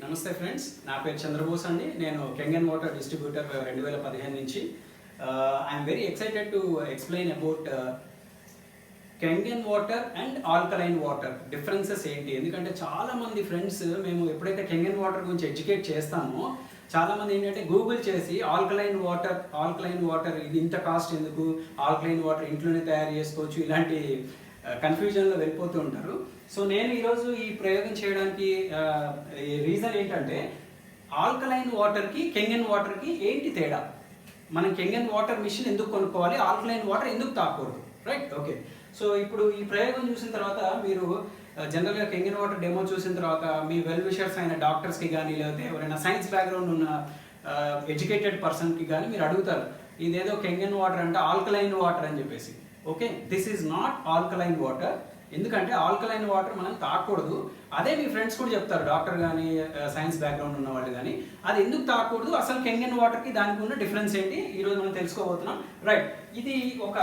నమస్తే ఫ్రెండ్స్, నా పేరు చంద్రబోస్ అండి. నేను కెంగన్ వాటర్ డిస్ట్రిబ్యూటర్ 2015 నుంచి. I'm very excited to explain about కెంగన్ water and alkaline water differences ఏంటి. ఎందుకంటే చాలా మంది ఫ్రెండ్స్ మేము ఎప్పుడైతే కెంగన్ వాటర్ గురించి ఎడ్యుకేట్ చేస్తామో చాలా మంది ఏంటంటే గూగుల్ చేసి ఆల్కలైన్ వాటర్ ఇది ఇంత కాస్ట్ ఎందుకు, ఆల్కలైన్ వాటర్ ఇంట్లోనే తయారు చేసుకోవచ్చు, ఇలాంటి కన్ఫ్యూజన్లో వెళ్ళిపోతూ ఉంటారు. సో నేను ఈరోజు ఈ ప్రయోగం చేయడానికి రీజన్ ఏంటంటే ఆల్కలైన్ వాటర్కి కెంగన్ వాటర్కి ఏంటి తేడా, మనం కెంగన్ వాటర్ మిషన్ ఎందుకు కొనుక్కోవాలి, ఆల్కలైన్ వాటర్ ఎందుకు తాకూడదు, రైట్? ఓకే. సో ఇప్పుడు ఈ ప్రయోగం చూసిన తర్వాత మీరు జనరల్గా కెంగన్ వాటర్ డెమో చూసిన తర్వాత మీ వెల్ విషర్స్ అయిన డాక్టర్స్కి కానీ లేకపోతే ఎవరైనా సైన్స్ బ్యాక్గ్రౌండ్ ఉన్న ఎడ్యుకేటెడ్ పర్సన్కి కానీ మీరు అడుగుతారు, ఇదేదో కెంగన్ వాటర్ అంటే ఆల్కలైన్ వాటర్ అని చెప్పేసి. Okay, this is not alkaline water. ఎందుకంటే ఆల్కలైన్ వాటర్ మనం తాకూడదు. అదే మీ ఫ్రెండ్స్ కూడా చెప్తారు, డాక్టర్ కానీ సైన్స్ బ్యాక్గ్రౌండ్ ఉన్న వాళ్ళు కానీ, అది ఎందుకు తాకూడదు, అసలు కెంగన్ వాటర్కి దానికి ఉన్న డిఫరెన్స్ ఏంటి ఈరోజు మనం తెలుసుకోబోతున్నాం, రైట్? ఇది ఒక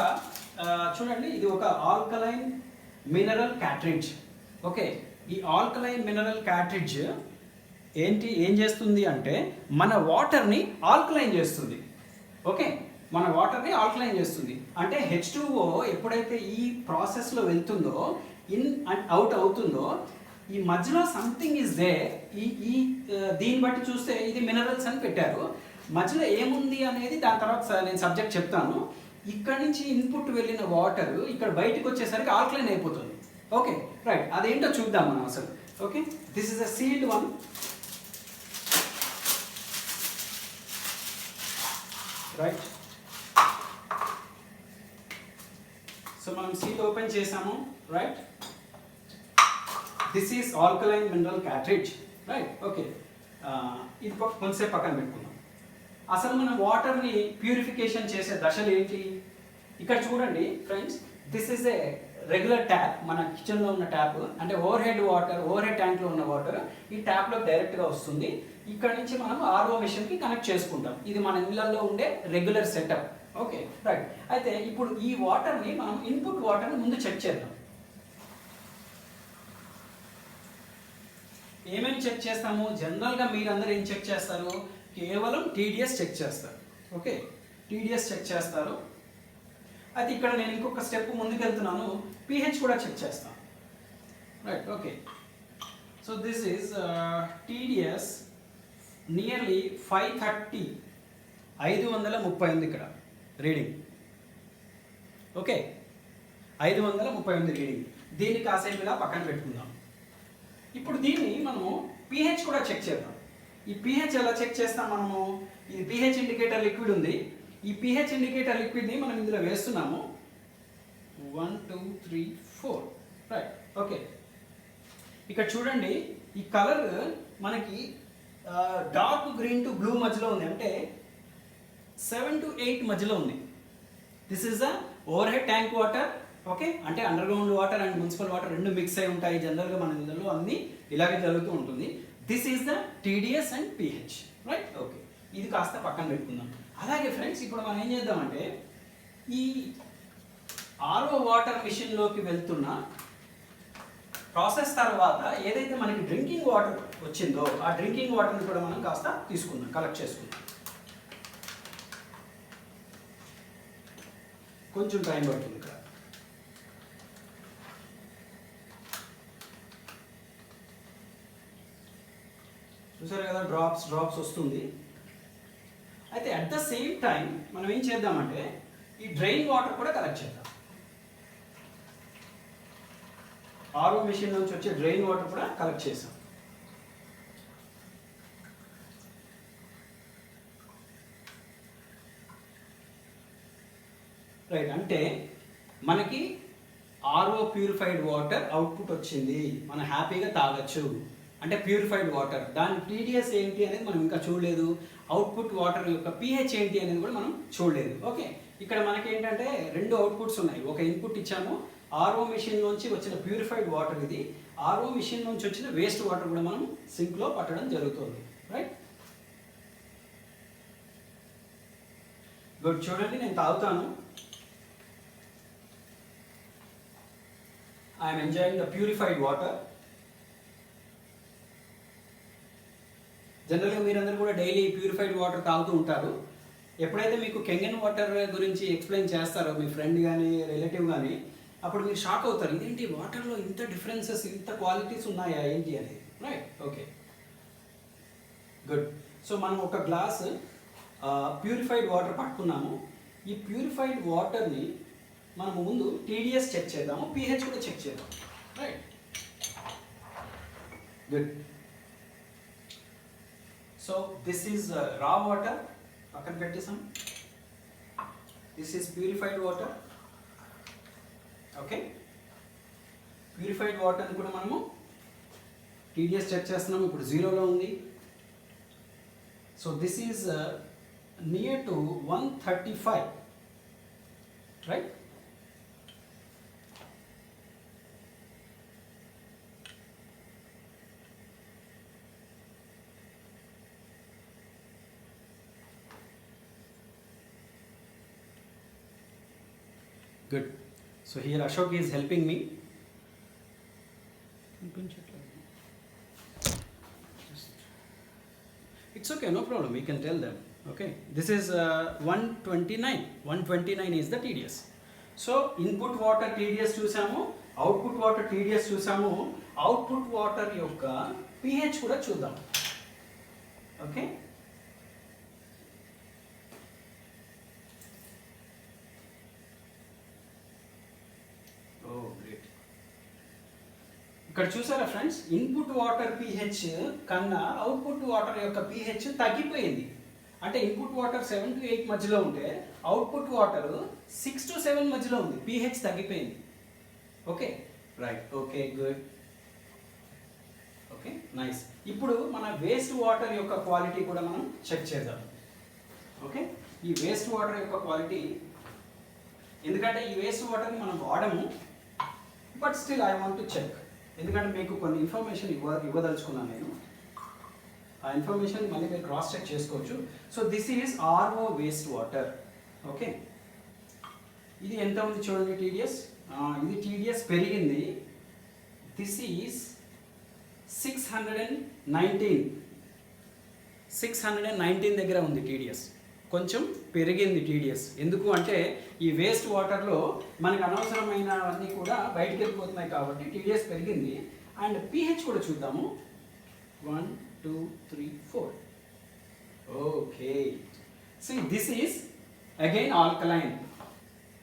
చూడండి, ఇది ఒక ఆల్కలైన్ మినరల్ క్యాట్రిడ్జ్. ఓకే, ఈ ఆల్కలైన్ మినరల్ క్యాట్రిడ్జ్ ఏం చేస్తుంది అంటే మన వాటర్ని ఆల్కలైన్ చేస్తుంది. ఓకే, మన వాటర్ని ఆల్కలైన్ చేస్తుంది అంటే H2O ఎప్పుడైతే ఈ ప్రాసెస్లో వెళ్తుందో, ఇన్ అండ్ అవుట్ అవుతుందో, ఈ మధ్యలో సంథింగ్ ఈజ్ దే. ఈ దీన్ని బట్టి చూస్తే ఇది మినరల్స్ అని పెట్టారు. మధ్యలో ఏముంది అనేది దాని తర్వాత నేను సబ్జెక్ట్ చెప్తాను. ఇక్కడ నుంచి ఇన్పుట్ వెళ్ళిన వాటర్ ఇక్కడ బయటకు వచ్చేసరికి ఆల్కలైన్ అయిపోతుంది. ఓకే, రైట్, అదేంటో చూద్దాం మనం అసలు. Okay, this is a sealed one. Right, so మనం సీల్ ఓపెన్ చేసాము. Right, this is alkaline mineral cartridge. Right, okay, ఇది కొంచెంసేపు పక్కన పెట్టుకుందాం. అసలు మనం వాటర్ని ప్యూరిఫికేషన్ చేసే దశలు ఏంటి ఇక్కడ చూడండి friends. This is a regular tap, మన కిచెన్లో ఉన్న ట్యాప్, అంటే ఓవర్ హెడ్ ట్యాంక్లో ఉన్న వాటర్ ఈ ట్యాప్లో డైరెక్ట్గా వస్తుంది. ఇక్కడ నుంచి మనం ఆర్ఓ మిషన్కి కనెక్ట్ చేసుకుంటాం. ఇది మన ఇళ్ళల్లో ఉండే రెగ్యులర్ సెటప్. Okay, right. అయితే ఇప్పుడు ఈ వాటర్ని మనం ఇన్పుట్ వాటర్ని ముందు చెక్ చేద్దాం. ఏమేమి చెక్ చేస్తాము? జనరల్గా మీరందరూ ఏం చెక్ చేస్తారు? కేవలం TDS చెక్ చేస్తారు. ఓకే, TDS చెక్ చేస్తారు. అయితే ఇక్కడ నేను ఇంకొక స్టెప్ ముందుకు వెళ్తున్నాను, pH కూడా చెక్ చేస్తాను. Right, okay. So this is TDS nearly 530, 530 ఉంది ఇక్కడ రీడింగ్. Okay, 530 reading. దీన్ని కాసేపు ఇలా పక్కన పెట్టుకుందాం. ఇప్పుడు దీన్ని మనము pH కూడా చెక్ చేద్దాం. ఈ pH ఎలా చెక్ చేస్తాం మనము? ఇది pH ఇండికేటర్ లిక్విడ్ ఉంది. ఈ pH ఇండికేటర్ లిక్విడ్ని మనం ఇందులో వేస్తున్నాము. 1 2 3 4. Right, okay. ఇక్కడ చూడండి, ఈ కలర్ మనకి డార్క్ గ్రీన్ టు బ్లూ మధ్యలో ఉంది, అంటే 7 to 8 మధ్యలో ఉంది. This is the over head tank water. Okay, అంటే under ground water and municipal water రెండు మిక్స్ అయి ఉంటాయి. జనరల్గా మన ఇందులో అన్నీ ఇలాగే జరుగుతూ ఉంటుంది. This is the TDS and pH. Right, okay, ఇది కాస్త పక్కన పెట్టుకుందాం. అలాగే ఫ్రెండ్స్, ఇప్పుడు మనం ఏం చేద్దామంటే ఈ ఆర్ఓ వాటర్ మిషన్లోకి వెళ్తున్న ప్రాసెస్ తర్వాత ఏదైతే మనకి డ్రింకింగ్ వాటర్ వచ్చిందో ఆ డ్రింకింగ్ వాటర్ని కూడా మనం కాస్త తీసుకుందాం, కలెక్ట్ చేసుకుందాం. కొంచెం టైం పడుతుంది ఇక్కడ. చూసారు కదా, డ్రాప్స్ వస్తుంది. అయితే అట్ ద సేమ్ టైం మనం ఏం చేద్దామంటే ఈ డ్రైన్ వాటర్ కూడా కలెక్ట్ చేద్దాం. ఆర్ఓ మిషన్ నుంచి వచ్చే డ్రైన్ వాటర్ కూడా కలెక్ట్ చేసాం. రైట్, అంటే మనకి ఆర్ఓ ప్యూరిఫైడ్ వాటర్ అవుట్పుట్ వచ్చింది, మనం హ్యాపీగా తాగొచ్చు. అంటే ప్యూరిఫైడ్ వాటర్, దాని TDS ఏంటి అనేది మనం ఇంకా చూడలేదు. అవుట్పుట్ వాటర్ యొక్క pH ఏంటి అనేది కూడా మనం చూడలేదు. ఓకే, ఇక్కడ మనకి ఏంటంటే రెండు అవుట్పుట్స్ ఉన్నాయి. ఒక ఇన్పుట్ ఇచ్చాము, ఆర్ఓ మిషన్ నుంచి వచ్చిన ప్యూరిఫైడ్ వాటర్ ఇది. ఆర్ఓ మిషన్ నుంచి వచ్చిన వేస్ట్ వాటర్ కూడా మనం సింక్లో పట్టడం జరుగుతుంది. Right, good. చూడండి, నేను తాగుతాను. I'm enjoying the purified water. జనరల్గా మీరందరూ కూడా డైలీ ప్యూరిఫైడ్ వాటర్ తాగుతూ ఉంటారు. ఎప్పుడైతే మీకు కెంగన్ వాటర్ గురించి ఎక్స్ప్లెయిన్ చేస్తారో మీ ఫ్రెండ్ కానీ రిలేటివ్ కానీ, అప్పుడు మీరు షాక్ అవుతారు, ఇదేంటి వాటర్లో ఇంత డిఫరెన్సెస్, ఇంత క్వాలిటీస్ ఉన్నాయా ఏంటి అనేది. Right, okay, good. సో మనం ఒక గ్లాస్ ప్యూరిఫైడ్ వాటర్ పట్టుకున్నాము. ఈ ప్యూరిఫైడ్ వాటర్ని మనం ముందు టీడీఎస్ చెక్ చేద్దాము, pH కూడా చెక్ చేద్దాం. Right, good. So this is రా వాటర్, పక్కన పెట్టేసాం. This is purified water. Okay, purified వాటర్ని కూడా మనము టీడీఎస్ చెక్ చేస్తున్నాము, ఇప్పుడు 0లో ఉంది. So this is near to 135, right. Good. So here Ashok is helping me. It's okay, no problem. We can tell them. Okay. This is 129. 129 is the TDS. So input water TDS చూసాము, output water TDS చూసాము. Output water యొక్క pH కూడా చూద్దాం. Okay. ఇక్కడ చూసారా friends, input water pH కన్నా output water యొక్క pH తగ్గిపోయింది. అంటే ఇన్పుట్ వాటర్ 7 to 8 మధ్యలో ఉంటే అవుట్పుట్ వాటర్ 6 to 7 మధ్యలో ఉంది, pH తగ్గిపోయింది. Okay, right, okay, good, okay, nice. ఇప్పుడు మన వేస్ట్ వాటర్ యొక్క క్వాలిటీ కూడా మనం చెక్ చేద్దాం. ఓకే, ఈ వేస్ట్ వాటర్ యొక్క క్వాలిటీ, ఎందుకంటే ఈ వేస్ట్ వాటర్ని మనం వాడము, but still I want to check. ఎందుకంటే మీకు కొన్ని ఇన్ఫర్మేషన్ ఇవ్వదలుచుకున్నాను నేను. ఆ ఇన్ఫర్మేషన్ మళ్ళీ మీరు క్రాస్ చెక్ చేసుకోవచ్చు. So this is RO waste water. Okay, ఇది ఎంత ఉంది చూడండి టీడీఎస్. ఇది టీడీఎస్ పెరిగింది. దిస్ ఈజ్ 619 దగ్గర ఉంది టీడీఎస్. కొంచెం పెరిగింది టీడీఎస్. ఎందుకు అంటే ఈ వేస్ట్ వాటర్లో మనకు అనవసరమైనవన్నీ కూడా బయటికి వెళ్ళిపోతున్నాయి కాబట్టి టీడీఎస్ పెరిగింది. అండ్ pH కూడా చూద్దాము. 1 2 3 4. Okay, so this is again alkaline.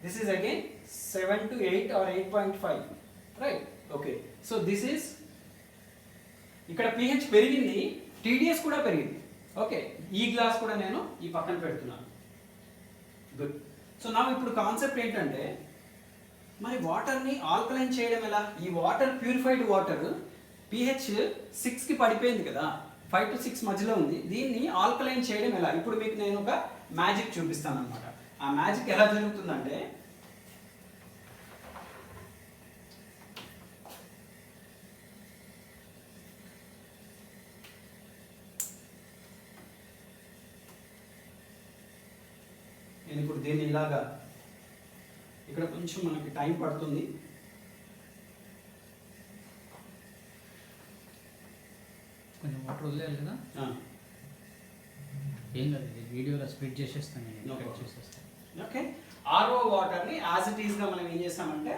This is again 7 to 8 or 8.5, right. Okay, so this is, ఇక్కడ pH పెరిగింది, టీడీఎస్ కూడా పెరిగింది. ఓకే, ఈ గ్లాస్ కూడా నేను ఈ పక్కన పెడుతున్నాను. గుడ్. సో నా ఇప్పుడు కాన్సెప్ట్ ఏంటంటే, మరి వాటర్ని ఆల్కలైన్ చేయడం ఎలా? ఈ వాటర్ ప్యూరిఫైడ్ వాటర్ pH 6కి పడిపోయింది కదా, 5 to 6 మధ్యలో ఉంది. దీన్ని ఆల్కలైన్ చేయడం ఎలా? ఇప్పుడు మీకు నేను ఒక మ్యాజిక్ చూపిస్తాను అనమాట. ఆ మ్యాజిక్ ఎలా జరుగుతుందంటే, నేను ఇప్పుడు దీన్ని ఇలాగా, ఇక్కడ కొంచెం మనకి టైం పడుతుంది. కొంచెం వాటర్ వదిలేయాలి కదా. ఏం కాదు, వీడియోలో స్ప్లిట్ చేసేస్తాను నేను. ఓకే, ఆర్ఓ వాటర్ని యాజ్ ఇట్ ఈస్గా మనం ఏం చేస్తామంటే,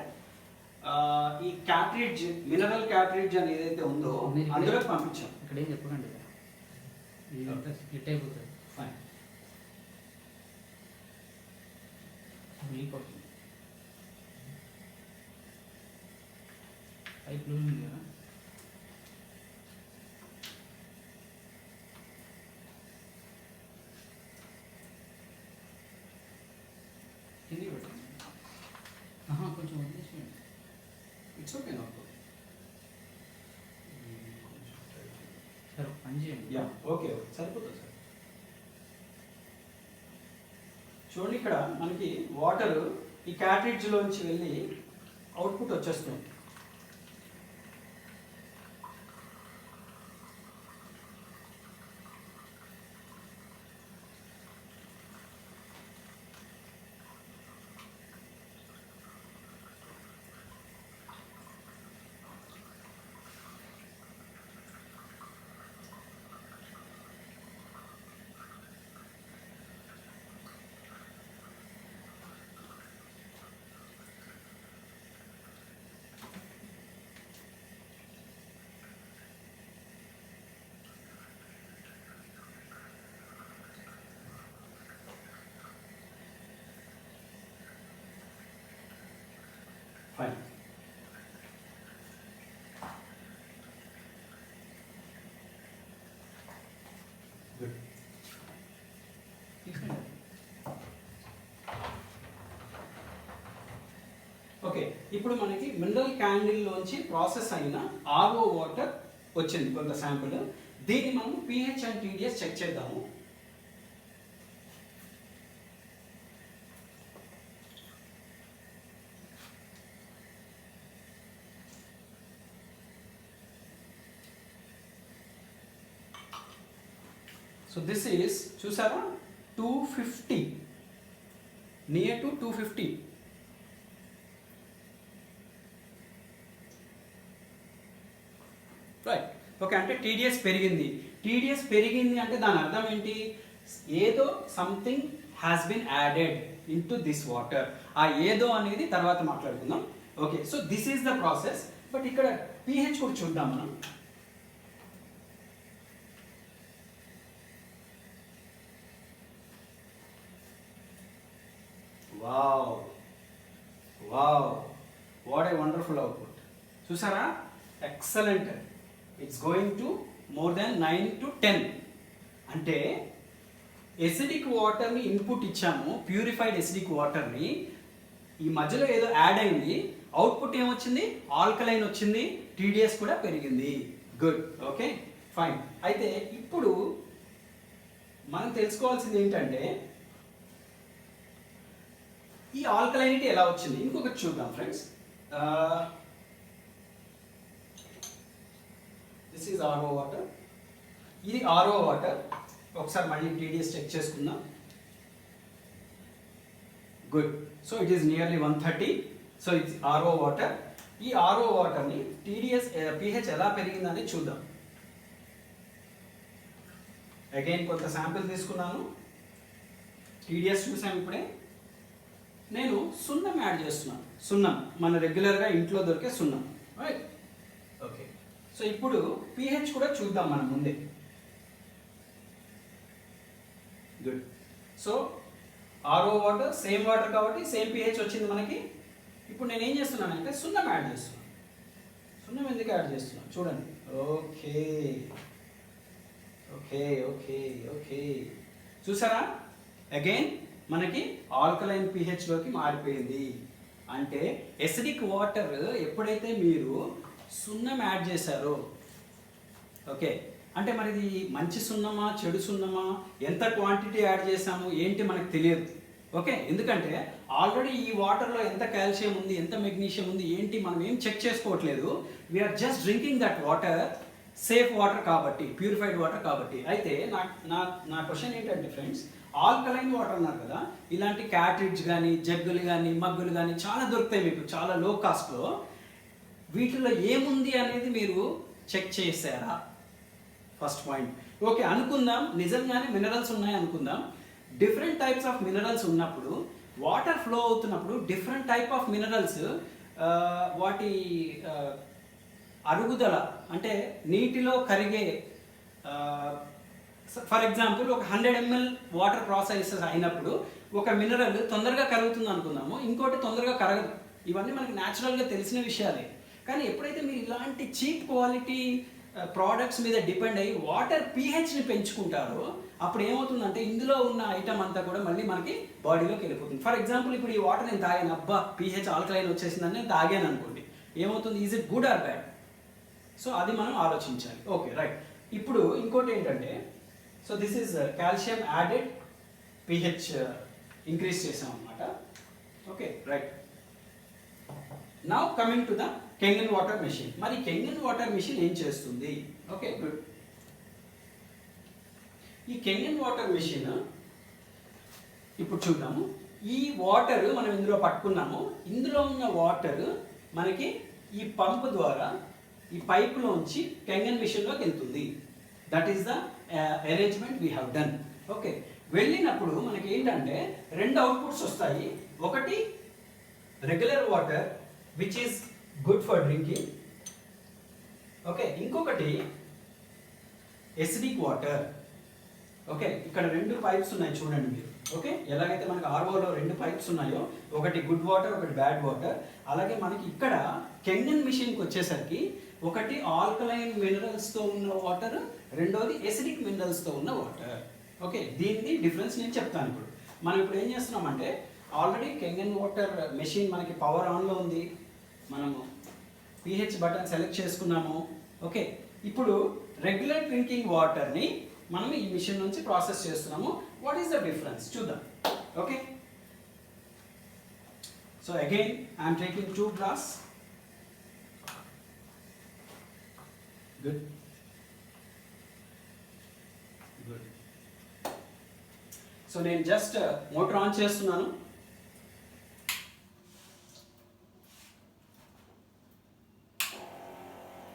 ఈ క్యాట్రిడ్జ్, మినరల్ క్యాట్రిడ్జ్ అని ఏదైతే ఉందో అందులో పంపించాం. ఇక్కడ ఏం చెప్పకండి, స్ప్లిట్ అయిపోతుంది. ఫైన్, లీక్ అవుతుంది. పైప్ లూజ్ ఉంది కదా. కిందికి పెట్టండి. కొంచెం వదిలేసేయండి. ఇట్స్ ఓకే, నాకు సరే పని చేయండి. యా, ఓకే, సరిపోతుంది సార్. చూడండి, ఇక్కడ మనకి వాటర్ ఈ క్యాట్రిడ్జ్లోంచి వెళ్ళి అవుట్పుట్ వచ్చేస్తుంది. ఫైన్. గుడ్. ఓకే, ఇప్పుడు మనకి మినరల్ క్యాండిల్లోంచి ప్రాసెస్ అయిన ఆర్ఓ వాటర్ వచ్చింది కొంత శాంపుల్. దీన్ని మనం pH అండ్ TDS చెక్ చేద్దాము. సో దిస్ ఈస్ చూసారా 250, నియర్ టు 250. రైట్. ఓకే, అంటే టీడీఎస్ పెరిగింది. టీడీఎస్ పెరిగింది అంటే దాని అర్థం ఏంటి? ఏదో something has been added in to this water. ఆ ఏదో అనేది తర్వాత మాట్లాడుకుందాం. Okay, so this is the process. But ఇక్కడ pH కూడా చూద్దాం మనం. Wow wow, what a wonderful output. చూసారా, excellent. It's going to more than 9 to 10. అంటే ఎసిడిక్ వాటర్ని ఇన్పుట్ ఇచ్చాము, ప్యూరిఫైడ్ ఎసిడిక్ వాటర్ని. ఈ మధ్యలో ఏదో యాడ్ అయింది, అవుట్పుట్ ఏమొచ్చింది? ఆల్కలైన్ వచ్చింది, టీడీఎస్ కూడా పెరిగింది. గుడ్. Okay fine. అయితే ఇప్పుడు మనం తెలుసుకోవాల్సింది ఏంటంటే ఈ ఆల్కలైనిటీ ఎలా వచ్చింది. ఇంకొకటి చూద్దాం friends. This is RO water. ఇది ఆర్ఓ వాటర్. ఒకసారి మళ్ళీ టీడీఎస్ చెక్ చేసుకుందాం. Good. So it is nearly 130. So it's RO water. ఈ ఆర్ఓ వాటర్ని టీడీఎస్ pH ఎలా పెరిగిందని చూద్దాం. అగైన్ కొంత శాంపిల్ తీసుకున్నాను. టీడీఎస్ చూసాం ఇప్పుడే. నేను సున్నం యాడ్ చేస్తున్నాను. సున్నం మన రెగ్యులర్గా ఇంట్లో దొరికే సున్నం. రైట్. ఓకే, సో ఇప్పుడు pH కూడా చూద్దాం మనం ముందే. Good. So RO water same water కాబట్టి సేమ్ pH వచ్చింది మనకి. ఇప్పుడు నేను ఏం చేస్తున్నానంటే సున్నం యాడ్ చేస్తున్నాను. సున్నం ఎందుకు యాడ్ చేస్తున్నాను చూడండి. ఓకే ఓకే ఓకే ఓకే, చూసారా, అగైన్ మనకి ఆల్కలైన్ pH లోకి మారిపోయింది. అంటే ఎసిడిక్ వాటర్ ఎప్పుడైతే మీరు సున్నం యాడ్ చేశారో, ఓకే, అంటే మరి ఇది మంచి సున్నమా చెడు సున్నమా, ఎంత క్వాంటిటీ యాడ్ చేసాము ఏంటి మనకు తెలియదు. ఓకే, ఎందుకంటే ఆల్రెడీ ఈ వాటర్లో ఎంత కాల్షియం ఉంది, ఎంత మెగ్నీషియం ఉంది ఏంటి మనం ఏం చెక్ చేసుకోవట్లేదు. We're just drinking that water, safe water కాబట్టి, ప్యూరిఫైడ్ వాటర్ కాబట్టి. అయితే నా క్వశ్చన్ ఏంటంటే ఫ్రెండ్స్, ఆల్కలైన్ వాటర్ అన్నారు కదా, ఇలాంటి క్యాట్రిడ్జ్ కానీ జగ్గులు కానీ మగ్గులు కానీ చాలా దొరుకుతాయి మీకు చాలా లో కాస్ట్లో. వీటిలో ఏముంది అనేది మీరు చెక్ చేశారా? First point. ఓకే, అనుకుందాం నిజంగానే మినరల్స్ ఉన్నాయి అనుకుందాం. డిఫరెంట్ టైప్స్ ఆఫ్ మినరల్స్ ఉన్నప్పుడు, వాటర్ ఫ్లో అవుతున్నప్పుడు డిఫరెంట్ టైప్ ఆఫ్ మినరల్స్ వాటి అరుగుదల అంటే నీటిలో కరిగే, ఫర్ ఎగ్జాంపుల్ ఒక 100 ml వాటర్ ప్రాసెసెస్ అయినప్పుడు ఒక మినరల్ తొందరగా కరుగుతుంది అనుకుందాము, ఇంకోటి తొందరగా కరగదు. ఇవన్నీ మనకి న్యాచురల్గా తెలిసిన విషయాలే. కానీ ఎప్పుడైతే మీరు ఇలాంటి చీప్ క్వాలిటీ ప్రోడక్ట్స్ మీద డిపెండ్ అయ్యి వాటర్ pHని పెంచుకుంటారో అప్పుడు ఏమవుతుందంటే ఇందులో ఉన్న ఐటమ్ అంతా కూడా మళ్ళీ మనకి బాడీలోకి వెళ్ళిపోతుంది. ఫర్ ఎగ్జాంపుల్ ఇప్పుడు ఈ వాటర్ నేను తాగాను, అబ్బా pH ఆల్కలైన్ వచ్చేసిందని నేను తాగాను అనుకోండి, ఏమవుతుంది? Is it good or bad? So అది మనం ఆలోచించాలి. Okay right. ఇప్పుడు ఇంకోటి ఏంటంటే, so this is calcium added, pH increase చేసాం అనమాట. Okay right. Now coming to the కెంగన్ water machine. మరి కెంగన్ వాటర్ మెషిన్ ఏం చేస్తుంది? Okay good. ఈ కెంగన్ వాటర్ మెషిన్ ఇప్పుడు చూద్దాము. ఈ వాటర్ మనం ఇందులో పట్టుకున్నాము. ఇందులో ఉన్న వాటర్ మనకి ఈ పంప్ ద్వారా ఈ పైపులోంచి కెంగన్ మెషిన్లోకి వెళ్తుంది. That is the arrangement we have done. Okay, వెళ్ళినప్పుడు మనకి ఏంటంటే రెండు అవుట్పుట్స్ వస్తాయి. ఒకటి regular water which is good for drinking. Okay, ఇంకొకటి ఎసిడిక్ వాటర్. ఓకే, ఇక్కడ రెండు పైప్స్ ఉన్నాయి చూడండి మీరు. ఓకే, ఎలాగైతే మనకి ఆర్ఓలో 2 పైప్స్ ఉన్నాయో, ఒకటి గుడ్ వాటర్, ఒకటి బ్యాడ్ వాటర్, అలాగే మనకి ఇక్కడ కెంగన్ మిషన్కి వచ్చేసరికి ఒకటి ఆల్కలైన్ మినరల్స్తో ఉన్న వాటర్, రెండోది ఎసిడిక్ మినరల్స్తో ఉన్న వాటర్. ఓకే, దీన్ని డిఫరెన్స్ నేను చెప్తాను. ఇప్పుడు మనం ఇప్పుడు ఏం చేస్తున్నామంటే, ఆల్రెడీ కెంగన్ వాటర్ మెషిన్ మనకి పవర్ ఆన్లో ఉంది, మనము పిహెచ్ బటన్ సెలెక్ట్ చేసుకున్నాము. ఓకే, ఇప్పుడు రెగ్యులర్ డ్రింకింగ్ వాటర్ని మనం ఈ మిషన్ నుంచి ప్రాసెస్ చేస్తున్నాము. వాట్ ఈస్ ద డిఫరెన్స్ చూద్దాం. Okay, so again I'm taking 2 glass. Good good. So నేను జస్ట్ మోటార్ ఆన్ చేస్తున్నాను.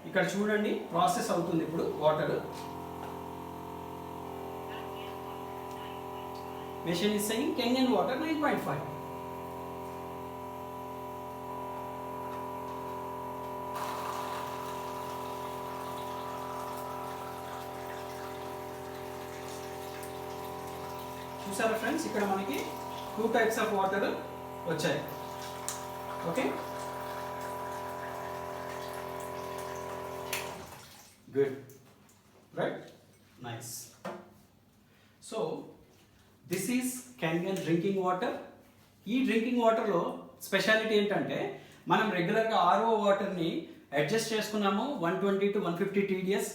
ఇక్కడ చూడండి, ప్రాసెస్ అవుతుంది ఇప్పుడు water. Machine is saying Kenyan water 9.5. చూసారా ఫ్రెండ్స్, ఇక్కడ మనకి 2 types ఆఫ్ వాటర్ వచ్చాయి. Okay, good, right, nice. So this is Kangen drinking water. ఈ డ్రింకింగ్ వాటర్లో స్పెషాలిటీ ఏంటంటే, మనం రెగ్యులర్గా ఆర్ఓ వాటర్ని అడ్జస్ట్ చేసుకున్నాము 120 to 150 TDS,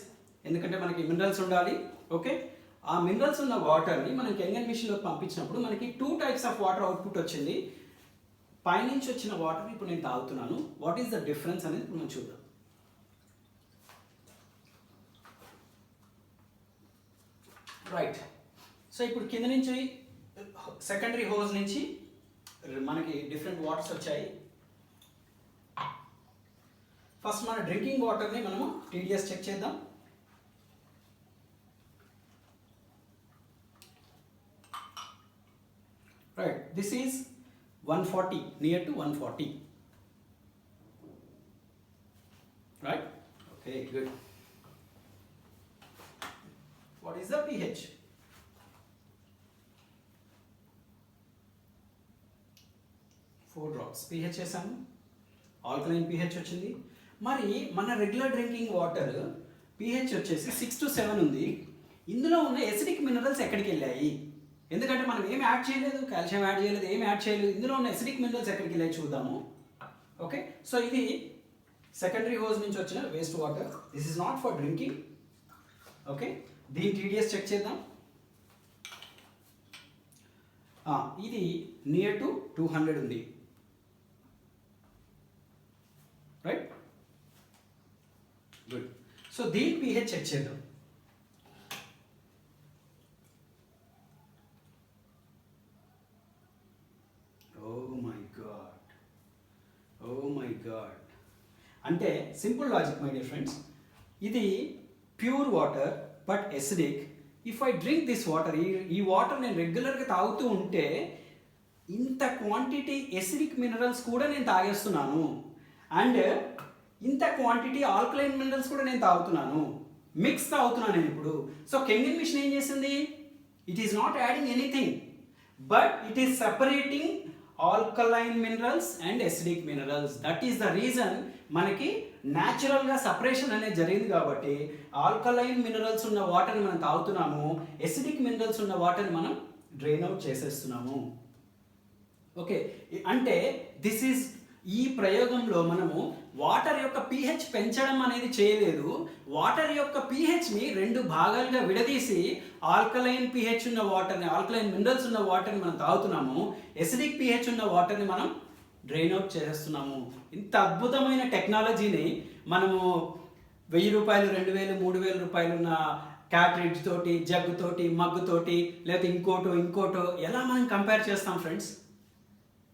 ఎందుకంటే మనకి మినరల్స్ ఉండాలి. ఓకే, ఆ మినరల్స్ ఉన్న వాటర్ని మనం కెంగన్ మిషన్లోకి పంపించినప్పుడు మనకి 2 types ఆఫ్ వాటర్ అవుట్పుట్ వచ్చింది. పైనుంచి వచ్చిన వాటర్ ఇప్పుడు నేను తాగుతున్నాను. వాట్ ఈస్ ద డిఫరెన్స్ అనేది మనం చూద్దాం. రైట్, సో ఇప్పుడు కింద నుంచి సెకండరీ హోజ్ నుంచి మనకి డిఫరెంట్ వాటర్స్ వచ్చాయి. ఫస్ట్ మన డ్రింకింగ్ వాటర్ని మనము టీడీఎస్ చెక్ చేద్దాం. Right, this is 140, near to 140. Right, okay, good. What is the pH? 4 drops pH చేసాము, ఆల్కలైన్ pH వచ్చింది. మరి మన రెగ్యులర్ డ్రింకింగ్ వాటర్ pH వచ్చేసి 6 to 7 ఉంది. ఇందులో ఉన్న ఎసిడిక్ మినరల్స్ ఎక్కడికి వెళ్ళాయి? ఎందుకంటే మనం ఏం యాడ్ చేయలేదు, కాల్షియం యాడ్ చేయలేదు, ఏం యాడ్ చేయలేదు. ఇందులో ఉన్న ఎసిడిక్ మినరల్స్ ఎక్కడికి వెళ్ళాయి చూద్దాము. ఓకే, సో ఇది సెకండరీ హోజ్ నుంచి వచ్చిన waste water. This is not for drinking. Okay, దీని టీడీఎస్ చెక్ చేద్దాం. ఇది నియర్ టు 200 ఉంది. Right, good. సో దీని pH చెక్ చేద్దాం. Oh my God, oh my God. అంటే simple logic my dear friends, ఇది pure water but acidic. If I drink this water, ఈ water నేను రెగ్యులర్గా తాగుతూ ఉంటే ఇంత క్వాంటిటీ ఎసిడిక్ మినరల్స్ కూడా నేను తాగేస్తున్నాను, అండ్ ఇంత క్వాంటిటీ ఆల్కలైన్ మినరల్స్ కూడా నేను తాగుతున్నాను, మిక్స్ తాగుతున్నాను నేను ఇప్పుడు. సో కెంగన్ మిషన్ ఏం చేసింది? It is not adding anything, but it is separating alkaline minerals and acidic minerals. That is the reason మనకి న్యాచురల్గా సపరేషన్ అనేది జరిగింది. కాబట్టి ఆల్కలైన్ మినరల్స్ ఉన్న వాటర్ని మనం తాగుతున్నాము, ఎసిడిక్ మినరల్స్ ఉన్న వాటర్ని మనం డ్రైన్ అవుట్ చేసేస్తున్నాము. ఓకే, అంటే దిస్ ఈజ్, ఈ ప్రయోగంలో మనము వాటర్ యొక్క pH పెంచడం అనేది చేయలేదు. వాటర్ యొక్క pHని 2 భాగాలుగా విడదీసి ఆల్కలైన్ pH ఉన్న వాటర్ని, ఆల్కలైన్ మినరల్స్ ఉన్న వాటర్ని మనం తాగుతున్నాము, ఎసిడిక్ pH ఉన్న వాటర్ని మనం డ్రైన్ అవుట్ చేసేస్తున్నాము. ఇంత అద్భుతమైన టెక్నాలజీని మనము 1000 రూపాయలు, 2000, 3000 రూపాయలు ఉన్న క్యాట్రిడ్జ్ తోటి, జగ్గు తోటి, మగ్గు తోటి, లేకపోతే ఇంకోటో ఎలా మనం కంపేర్ చేస్తాం ఫ్రెండ్స్?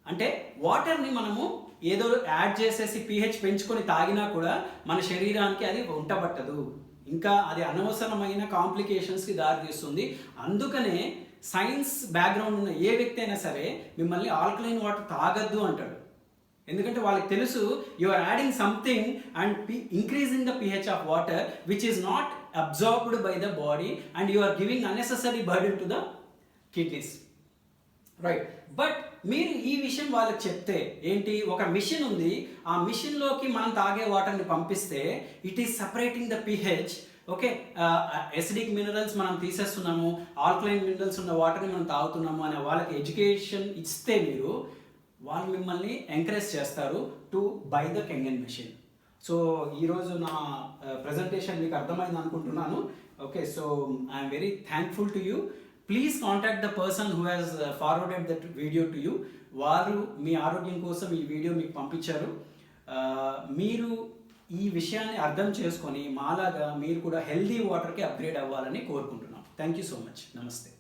అంటే వాటర్ని మనము ఏదో యాడ్ చేసేసి pH పెంచుకొని తాగినా కూడా మన శరీరానికి అది ఉంటబట్టదు, ఇంకా అది అనవసరమైన కాంప్లికేషన్స్కి దారితీస్తుంది. అందుకనే సైన్స్ బ్యాక్గ్రౌండ్ ఉన్న ఏ వ్యక్తి అయినా సరే మిమ్మల్ని ఆల్కలైన్ వాటర్ తాగద్దు అంటాడు. ఎందుకంటే వాళ్ళకి తెలుసు, you are adding something and increasing the pH of water which is not absorbed by the body and you are giving unnecessary burden to the kidneys. Right. But మీరు ఈ విషయం వాళ్ళకి చెప్తే ఏంటి, ఒక మిషన్ ఉంది, ఆ మిషన్లోకి మనం తాగే వాటర్ని పంపిస్తే it is separating the pH. Okay, acidic minerals మనం తీసేస్తున్నాము, ఆల్కలైన్ మినరల్స్ ఉన్న వాటర్ని మనం తాగుతున్నాము అనే వాళ్ళకి ఎడ్యుకేషన్ ఇస్తే మీరు, వాళ్ళు మిమ్మల్ని ఎంకరేజ్ చేస్తారు to buy the కెంగన్ machine. So ఈరోజు నా ప్రజెంటేషన్ మీకు అర్థమైంది అనుకుంటున్నాను. Okay, so I'm very thankful to you. Please contact the person who has forwarded that video to you. వారు మీ ఆరోగ్యం కోసం ఈ వీడియో మీకు పంపించారు. మీరు ఈ విషయాన్ని అర్థం చేసుకొని మాలాగా మీరు కూడా హెల్దీ వాటర్కి అప్గ్రేడ్ అవ్వాలని కోరుకుంటున్నాం. Thank you so much. నమస్తే.